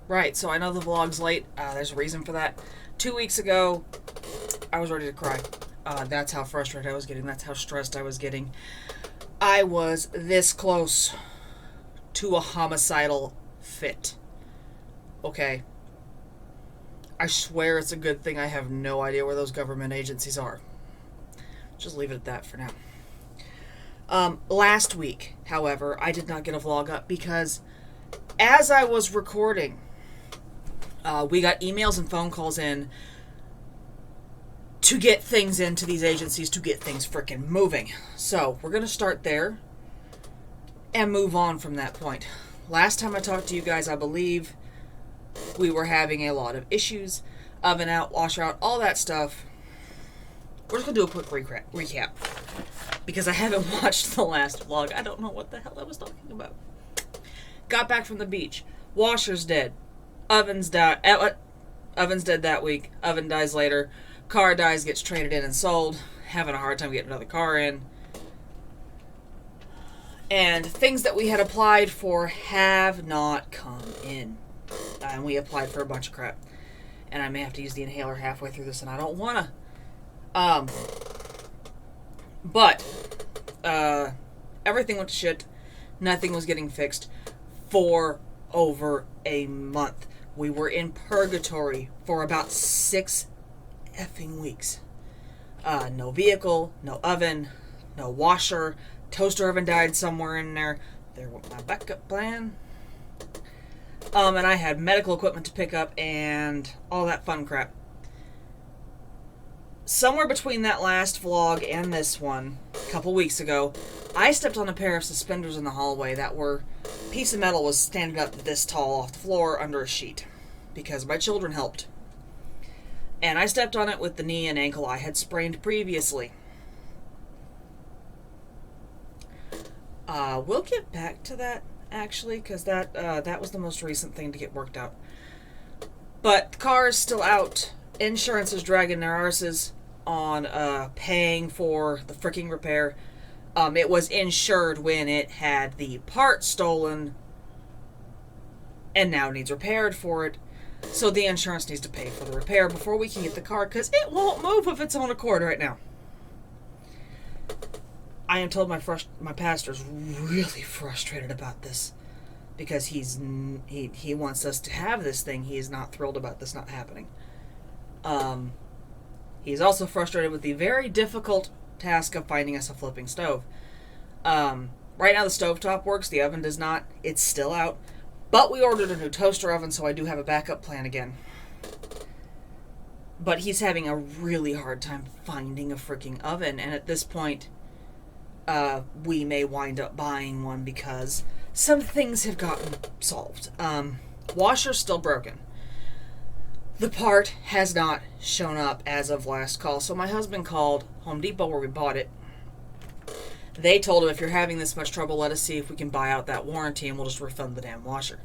Right, so I know the vlog's late. There's a reason for that. 2 weeks ago, I was ready to cry. That's how frustrated I was getting. That's how stressed I was getting. I was this close to a homicidal fit. Okay. I swear it's a good thing I have no idea where those government agencies are. Just leave it at that for now. Last week, however, I did not get a vlog up because as I was recording, we got emails and phone calls in to get things into these agencies, to get things frickin' moving. So, we're going to start there and move on from that point. Last time I talked to you guys, I believe we were having a lot of issues. Oven out, washer out, all that stuff. We're just going to do a quick recap. Because I haven't watched the last vlog. I don't know what the hell I was talking about. Got back from the beach. Washer's dead. Oven's dead that week. Oven dies later. Car dies, gets traded in and sold. Having a hard time getting another car in. And things that we had applied for have not come in. And we applied for a bunch of crap. And I may have to use the inhaler halfway through this, and I don't want to. But everything went to shit. Nothing was getting fixed for over a month. We were in purgatory for about 6 effing weeks. No vehicle, no oven, no washer. Toaster oven died somewhere in there. There was my backup plan. And I had medical equipment to pick up and all that fun crap. Somewhere between that last vlog and this one, a couple weeks ago, I stepped on a pair of suspenders in the hallway that were... A piece of metal was standing up this tall off the floor under a sheet. Because my children helped. And I stepped on it with the knee and ankle I had sprained previously. We'll get back to that, actually, because that was the most recent thing to get worked out. But the car is still out. Insurance is dragging their arses on paying for the freaking repair. It was insured when it had the part stolen and now needs repaired for it. So the insurance needs to pay for the repair before we can get the car, because it won't move of its own accord right now. I am told my pastor's really frustrated about this because he wants us to have this thing. He is not thrilled about this not happening. He's also frustrated with the very difficult task of finding us a flipping stove. Right now the stovetop works, the oven does not. It's still out. But we ordered a new toaster oven, so I do have a backup plan again. But he's having a really hard time finding a freaking oven, and at this point, we may wind up buying one because some things have gotten solved. Washer's still broken. The part has not shown up as of last call, so my husband called Home Depot where we bought it. They told him, if you're having this much trouble, let us see if we can buy out that warranty and we'll just refund the damn washer.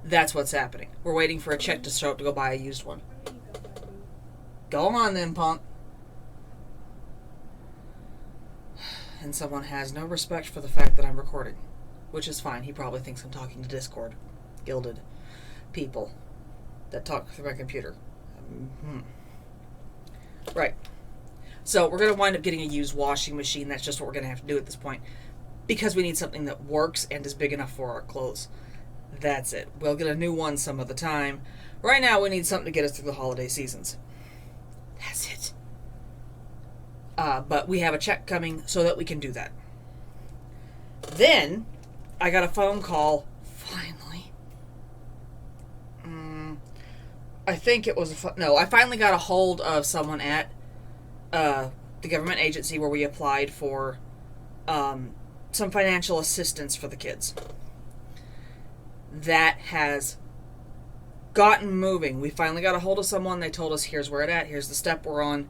That's what's happening. We're waiting for a check to show up to go buy a used one. Go on then, punk. And someone has no respect for the fact that I'm recording. Which is fine. He probably thinks I'm talking to Discord. Gilded people that talk through my computer. Right. So we're going to wind up getting a used washing machine. That's just what we're going to have to do at this point. Because we need something that works and is big enough for our clothes. That's it. We'll get a new one some of the time. Right now we need something to get us through the holiday seasons. That's it. But we have a check coming so that we can do that. Then, I got a phone call, finally. I think it was I finally got a hold of someone at the government agency where we applied for some financial assistance for the kids. That has gotten moving. We finally got a hold of someone. They told us, here's where it's at, here's the step we're on.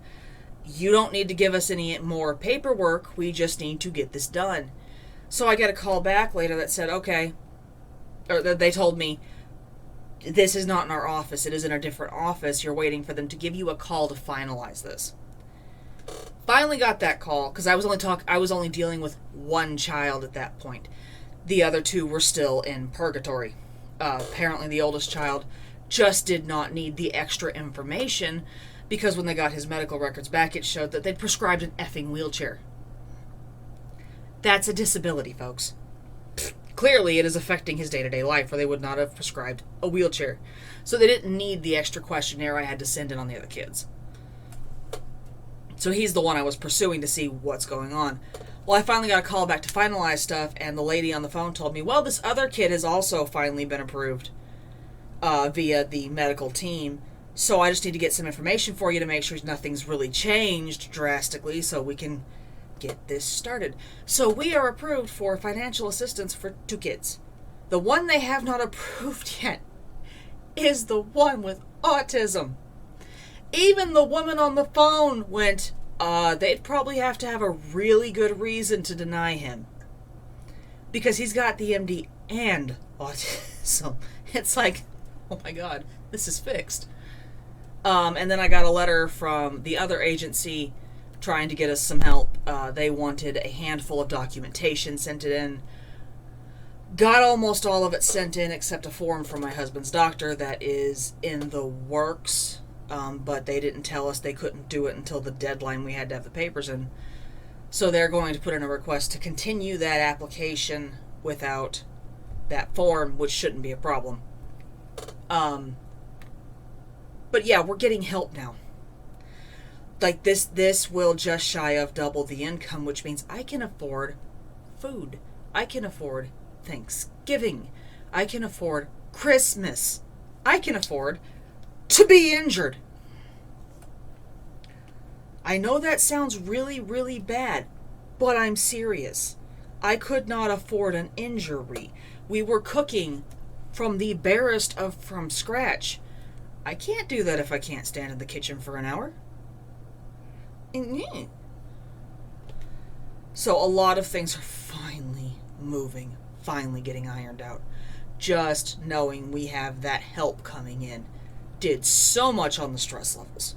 You don't need to give us any more paperwork. We just need to get this done. So I got a call back later that said, okay, or they told me, this is not in our office. It is in a different office. You're waiting for them to give you a call to finalize this. Finally got that call because I was only dealing with one child at that point. The other two were still in purgatory. Apparently the oldest child just did not need the extra information because when they got his medical records back, it showed that they'd prescribed an effing wheelchair. That's a disability, folks. Clearly, it is affecting his day-to-day life, or they would not have prescribed a wheelchair. So they didn't need the extra questionnaire I had to send in on the other kids. So he's the one I was pursuing to see what's going on. Well, I finally got a call back to finalize stuff, and the lady on the phone told me, well, this other kid has also finally been approved via the medical team, so I just need to get some information for you to make sure nothing's really changed drastically so we can get this started. So we are approved for financial assistance for 2 kids. The one they have not approved yet is the one with autism. Even the woman on the phone went, they'd probably have to have a really good reason to deny him. Because he's got the MD and autism. It's like, oh my God, this is fixed. And then I got a letter from the other agency trying to get us some help. They wanted a handful of documentation, sent it in. Got almost all of it sent in except a form from my husband's doctor that is in the works. But they didn't tell us they couldn't do it until the deadline we had to have the papers in. So they're going to put in a request to continue that application without that form, which shouldn't be a problem. But yeah, we're getting help now. Like this will just shy of double the income, which means I can afford food. I can afford Thanksgiving. I can afford Christmas. I can afford to be injured. I know that sounds really, really bad, but I'm serious. I could not afford an injury. We were cooking from the barest of from scratch. I can't do that if I can't stand in the kitchen for an hour. So a lot of things are finally moving, finally getting ironed out. Just knowing we have that help coming in did so much on the stress levels.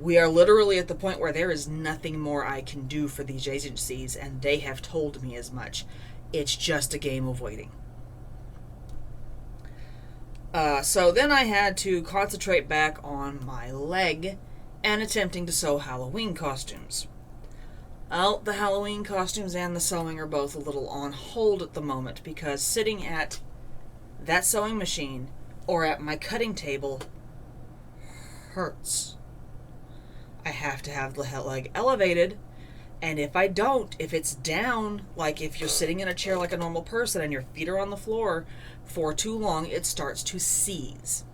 We are literally at the point where there is nothing more I can do for these agencies, and they have told me as much. It's just a game of waiting. So then I had to concentrate back on my leg and attempting to sew Halloween costumes. Well, the Halloween costumes and the sewing are both a little on hold at the moment because sitting at that sewing machine or at my cutting table hurts. I have to have the leg elevated, and if I don't, if it's down, like if you're sitting in a chair like a normal person and your feet are on the floor for too long, it starts to seize.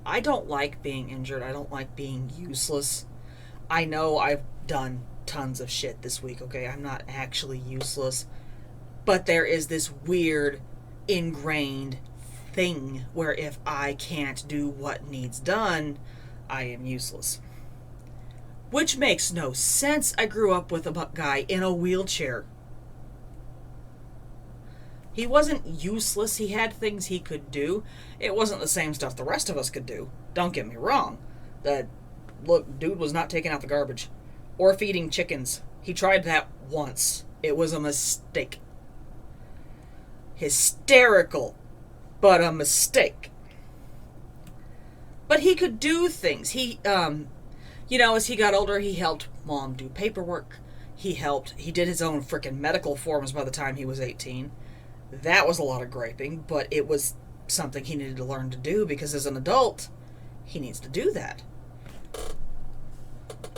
I don't like being injured. I don't like being useless. I know I've done tons of shit this week, okay? I'm not actually useless. But there is this weird, ingrained thing where if I can't do what needs done, I am useless. Which makes no sense. I grew up with a guy in a wheelchair. He wasn't useless. He had things he could do. It wasn't the same stuff the rest of us could do. Don't get me wrong. Look, dude was not taking out the garbage. Or feeding chickens. He tried that once. It was a mistake. Hysterical. But a mistake. But he could do things. He, as he got older, he helped Mom do paperwork. He did his own frickin' medical forms by the time he was 18. That was a lot of griping, but it was something he needed to learn to do because as an adult, he needs to do that.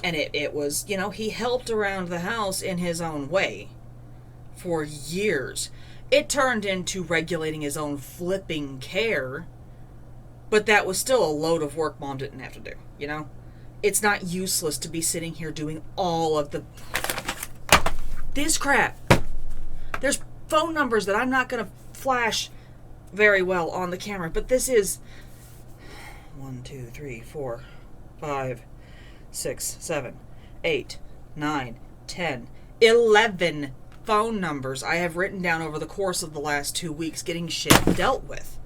And it was, he helped around the house in his own way for years. It turned into regulating his own flipping care, but that was still a load of work Mom didn't have to do, It's not useless to be sitting here doing all of this crap. There's phone numbers that I'm not going to flash very well on the camera, but this is 1, 2, 3, 4, 5, 6, 7, 8, 9, 10, 11 phone numbers I have written down over the course of the last 2 weeks getting shit dealt with.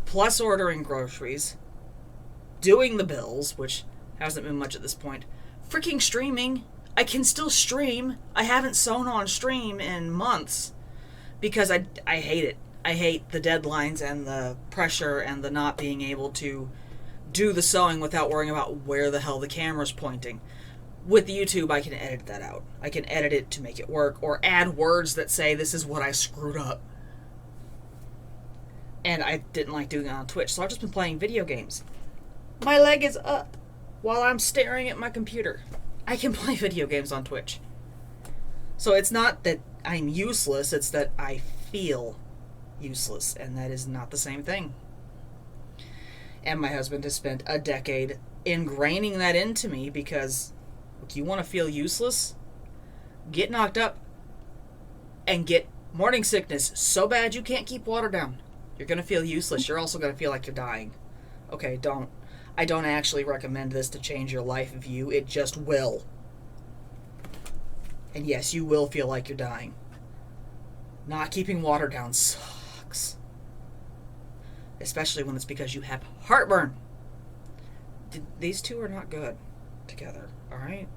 Plus ordering groceries, doing the bills, which hasn't been much at this point, freaking streaming. I can still stream. I haven't sewn on stream in months because I hate it. I hate the deadlines and the pressure and the not being able to do the sewing without worrying about where the hell the camera's pointing. With YouTube, I can edit that out. I can edit it to make it work, or add words that say, this is what I screwed up. And I didn't like doing it on Twitch, so I've just been playing video games. My leg is up while I'm staring at my computer. I can play video games on Twitch. So it's not that I'm useless, it's that I feel useless, and that is not the same thing. And my husband has spent a decade ingraining that into me, because if you want to feel useless, get knocked up and get morning sickness so bad you can't keep water down. You're going to feel useless. You're also going to feel like you're dying. Okay, I don't actually recommend this to change your life view. It just will. And yes, you will feel like you're dying. Not keeping water down sucks. Especially when it's because you have heartburn. These two are not good together, alright?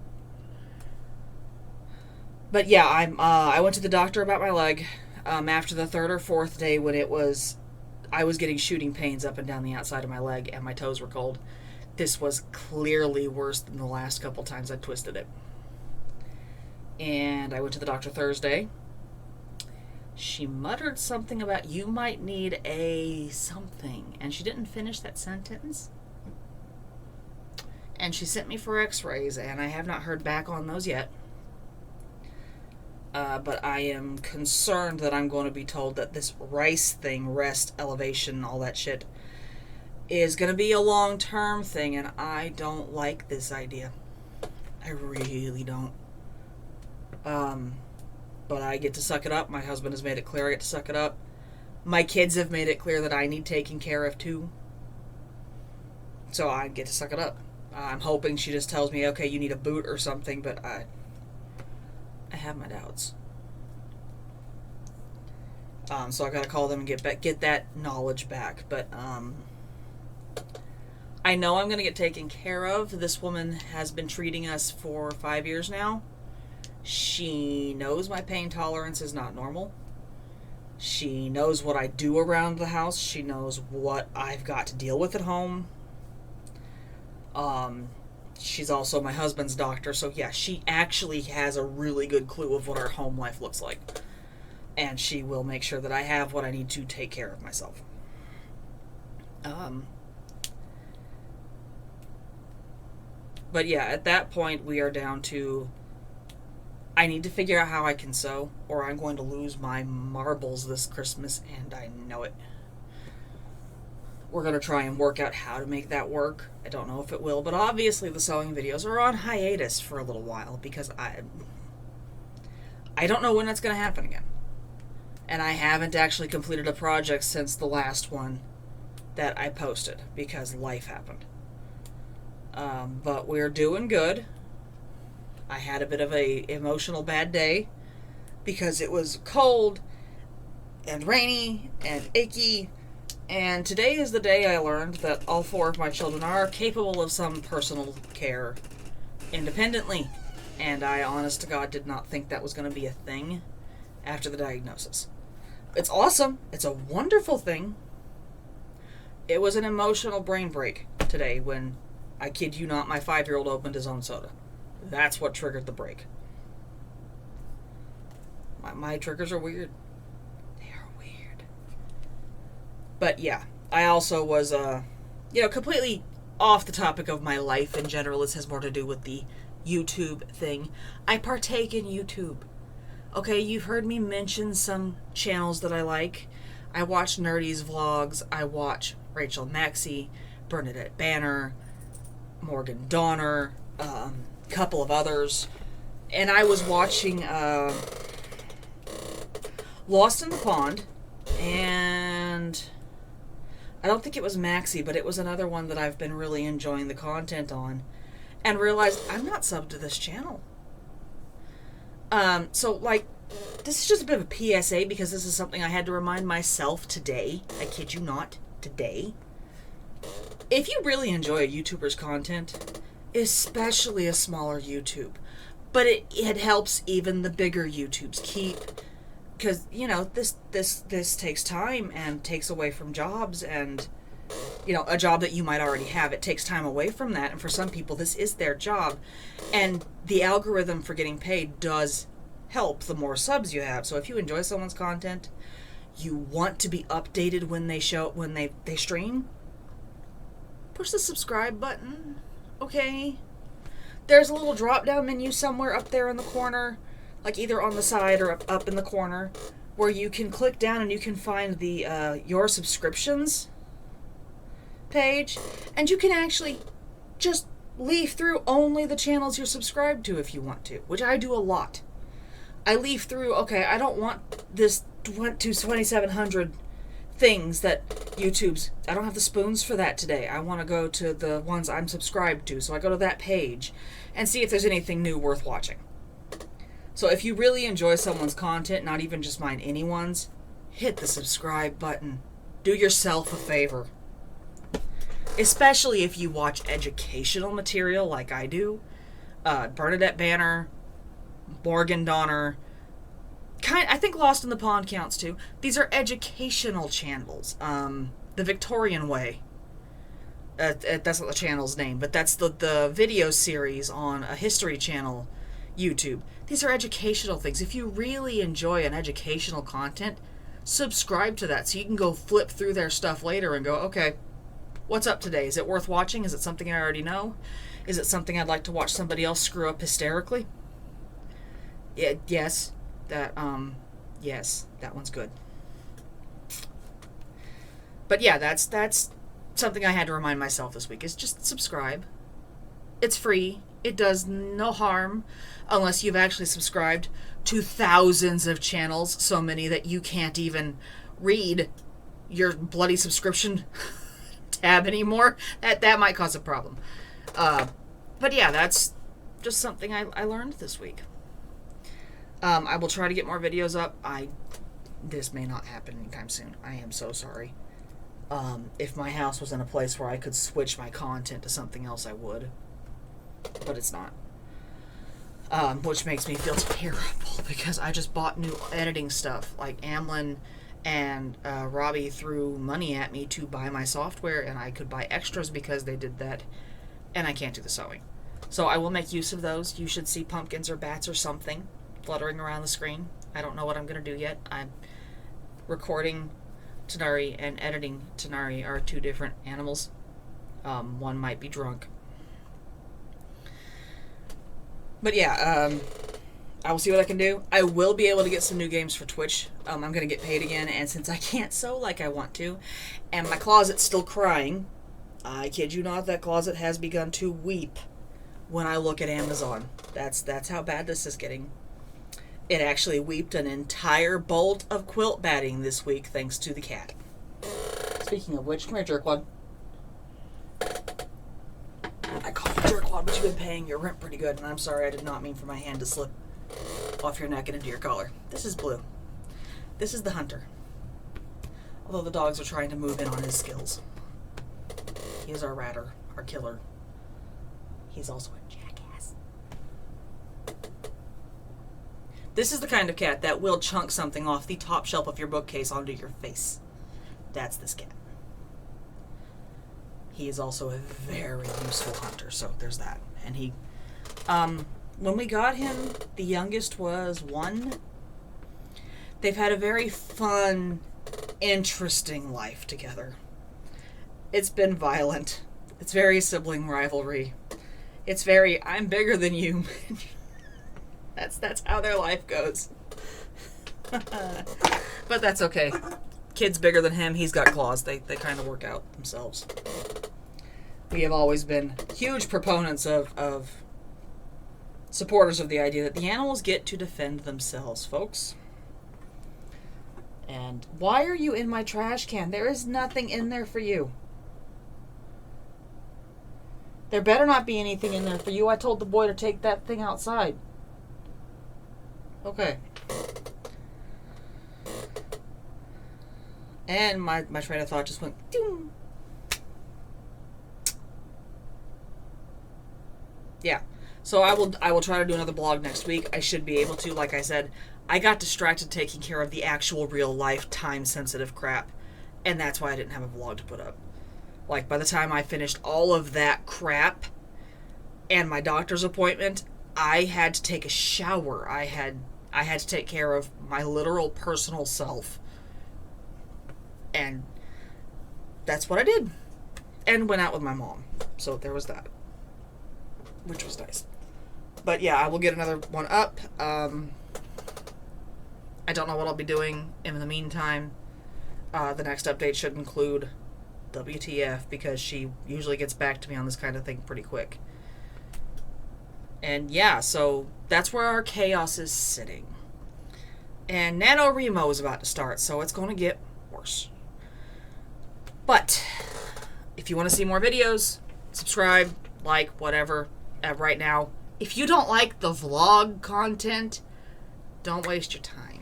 But yeah, I went to the doctor about my leg after the third or fourth day when I was getting shooting pains up and down the outside of my leg and my toes were cold. This was clearly worse than the last couple times I twisted it. And I went to the doctor Thursday. She muttered something about, you might need a something, and she didn't finish that sentence. And she sent me for x-rays, and I have not heard back on those yet. But I am concerned that I'm going to be told that this rice thing, rest, elevation, all that shit, is going to be a long-term thing, and I don't like this idea. I really don't. But I get to suck it up. My husband has made it clear I get to suck it up. My kids have made it clear that I need taking care of too. So I get to suck it up. I'm hoping she just tells me, okay, you need a boot or something, but I have my doubts. So I gotta call them and get that knowledge back. But I know I'm gonna get taken care of. This woman has been treating us for 5 years now. She knows my pain tolerance is not normal. She knows what I do around the house. She knows what I've got to deal with at home. She's also my husband's doctor, so yeah, she actually has a really good clue of what our home life looks like. And she will make sure that I have what I need to take care of myself. But yeah, at that point, we are down to, I need to figure out how I can sew, or I'm going to lose my marbles this Christmas, and I know it. We're going to try and work out how to make that work. I don't know if it will, but obviously the sewing videos are on hiatus for a little while, because I don't know when that's going to happen again. And I haven't actually completed a project since the last one that I posted, because life happened. But we're doing good. I had a bit of a emotional bad day because it was cold and rainy and icky, and today is the day I learned that all 4 of my children are capable of some personal care independently, and I, honest to God, did not think that was going to be a thing after the diagnosis. It's awesome. It's a wonderful thing. It was an emotional brain break today when, I kid you not, my 5-year-old opened his own soda. That's what triggered the break. My triggers are weird. They are weird. But yeah, I also was, completely off the topic of my life in general. This has more to do with the YouTube thing. I partake in YouTube. Okay, you've heard me mention some channels that I like. I watch Nerdy's vlogs. I watch Rachel Maxey, Bernadette Banner, Morgan Donner, couple of others, and I was watching Lost in the Pond, and I don't think it was Maxie, but it was another one that I've been really enjoying the content on, and realized I'm not subbed to this channel. So this is just a bit of a PSA, because this is something I had to remind myself today. I kid you not, today. If you really enjoy a YouTuber's content, especially a smaller YouTube, but it helps even the bigger YouTubes keep because this takes time and takes away from jobs, and a job that you might already have, it takes time away from that, and for some people this is their job, and the algorithm for getting paid does help the more subs you have. So if you enjoy someone's content, you want to be updated when they stream, push the subscribe button. Okay, there's a little drop down menu somewhere up there in the corner, like either on the side or up in the corner, where you can click down and you can find the your subscriptions page, and you can actually just leaf through only the channels you're subscribed to if you want to, which I do a lot. I leaf through, okay, I don't want this 2,700 things that I don't have the spoons for that today. I want to go to the ones I'm subscribed to, so I go to that page and see if there's anything new worth watching. So if you really enjoy someone's content, not even just mine, anyone's, hit the subscribe button. Do yourself a favor. Especially if you watch educational material like I do. Bernadette Banner, Morgan Donner, I think Lost in the Pond counts too. These are educational channels. The Victorian Way. That's not the channel's name, but that's the video series on a History Channel YouTube. These are educational things. If you really enjoy an educational content, subscribe to that so you can go flip through their stuff later and go, okay, what's up today? Is it worth watching? Is it something I already know? Is it something I'd like to watch somebody else screw up hysterically? Yeah, yes. Yes, that one's good. But yeah, that's something I had to remind myself this week, is just subscribe. It's free. It does no harm unless you've actually subscribed to thousands of channels, so many that you can't even read your bloody subscription tab anymore. That might cause a problem. But yeah, that's just something I learned this week. I will try to get more videos up. This may not happen anytime soon. I am so sorry. If my house was in a place where I could switch my content to something else, I would. But it's not. Which makes me feel terrible, because I just bought new editing stuff. Like Amlin and Robbie threw money at me to buy my software, and I could buy extras because they did that, and I can't do the sewing. So I will make use of those. You should see pumpkins or bats or something fluttering around the screen. I don't know what I'm going to do yet. I'm recording Tanari and editing Tanari are two different animals. One might be drunk. But yeah, I will see what I can do. I will be able to get some new games for Twitch. I'm going to get paid again, and since I can't sew like I want to, and my closet's still crying, I kid you not, that closet has begun to weep when I look at Amazon. That's how bad this is getting. It actually weeped an entire bolt of quilt batting this week thanks to the cat. Speaking of which, come here, jerkwad. I call you jerkwad, but you've been paying your rent pretty good, and I'm sorry, I did not mean for my hand to slip off your neck and into your collar. This is Blue. This is the hunter. Although the dogs are trying to move in on his skills. He is our ratter, our killer. He's also a jackass. This is the kind of cat that will chunk something off the top shelf of your bookcase onto your face. That's this cat. He is also a very useful hunter, so there's that. And he, when we got him, the youngest was 1. They've had a very fun, interesting life together. It's been violent. It's very sibling rivalry. It's very, I'm bigger than you. That's how their life goes. But that's okay. Kid's bigger than him. He's got claws. They kind of work out themselves. We have always been huge proponents of supporters of the idea that the animals get to defend themselves, folks. And why are you in my trash can? There is nothing in there for you. There better not be anything in there for you. I told the boy to take that thing outside. Okay. And my train of thought just went doom. Yeah. So I will try to do another blog next week. I should be able to. Like I said, I got distracted taking care of the actual real life time sensitive crap, and that's why I didn't have a vlog to put up. Like, by the time I finished all of that crap and my doctor's appointment, I had to take a shower. I had to take care of my literal personal self. And that's what I did. And went out with my mom. So there was that. Which was nice. But yeah, I will get another one up. I don't know what I'll be doing in the meantime. The next update should include WTF, because she usually gets back to me on this kind of thing pretty quick. And yeah, so that's where our chaos is sitting. And NaNoWriMo is about to start, so it's going to get worse. But if you want to see more videos, subscribe, like, whatever. Right now, if you don't like the vlog content, don't waste your time.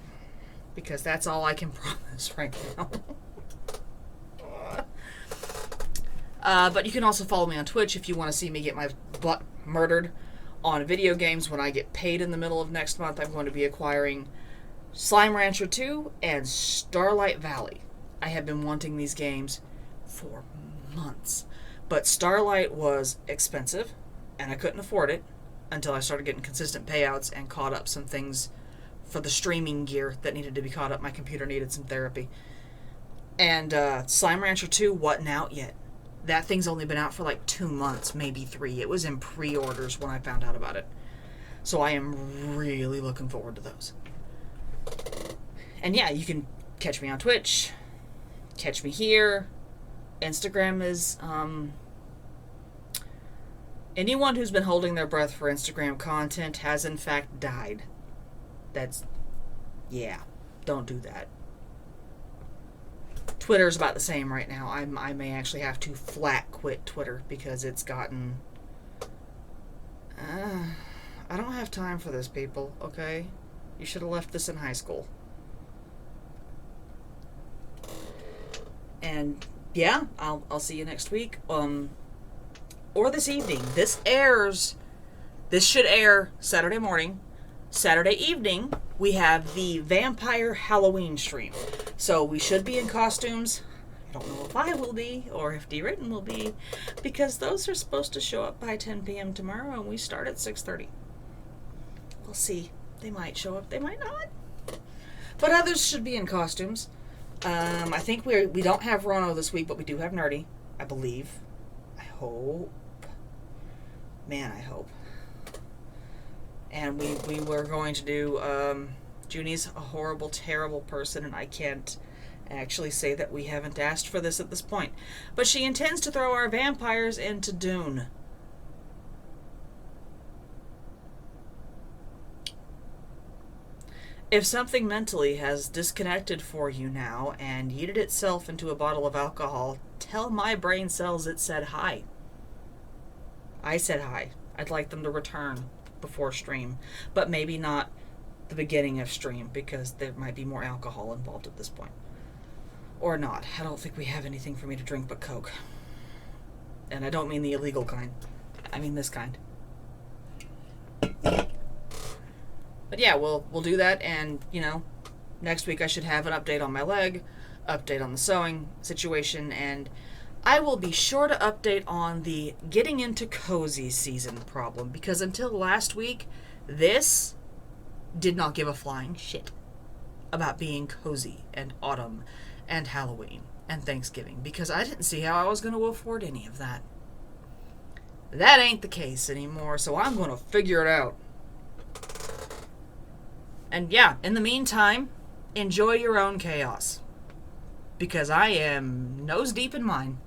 Because that's all I can promise right now. But you can also follow me on Twitch if you want to see me get my butt murdered on video games. When I get paid in the middle of next month, I'm going to be acquiring Slime Rancher 2 and Starlight Valley. I have been wanting these games for months. But Starlight was expensive, and I couldn't afford it until I started getting consistent payouts and caught up some things for the streaming gear that needed to be caught up. My computer needed some therapy. And Slime Rancher 2 wasn't out yet. That thing's only been out for like 2 months, maybe 3. It was in pre-orders when I found out about it. So I am really looking forward to those. And yeah, you can catch me on Twitch, catch me here. Instagram is, anyone who's been holding their breath for Instagram content has in fact died. That's, yeah, don't do that. Twitter's about the same right now. I may actually have to flat quit Twitter because it's gotten... I don't have time for this, people, okay? You should have left this in high school. And, yeah, I'll see you next week. Or this evening. This should air Saturday morning. Saturday evening, we have the Vampire Halloween stream. So we should be in costumes. I don't know if I will be, or if D-Written will be, because those are supposed to show up by 10 p.m. tomorrow, and we start at 6:30. We'll see. They might show up, they might not. But others should be in costumes. I think we don't have Rono this week, but we do have Nerdy, I believe. I hope. Man, I hope. And we were going to do, Junie's a horrible, terrible person, and I can't actually say that we haven't asked for this at this point. But she intends to throw our vampires into Dune. If something mentally has disconnected for you now and yeeted itself into a bottle of alcohol, tell my brain cells it said hi. I said hi. I'd like them to return before stream, but maybe not the beginning of stream because there might be more alcohol involved at this point. Or not. I don't think we have anything for me to drink but Coke. And I don't mean the illegal kind. I mean this kind. But yeah, we'll do that, and, you know, next week I should have an update on my leg, update on the sewing situation, and I will be sure to update on the getting into cozy season problem, because until last week, this did not give a flying shit about being cozy and autumn and Halloween and Thanksgiving, because I didn't see how I was going to afford any of that. That ain't the case anymore, so I'm going to figure it out. And yeah, in the meantime, enjoy your own chaos. Because I am nose deep in mine.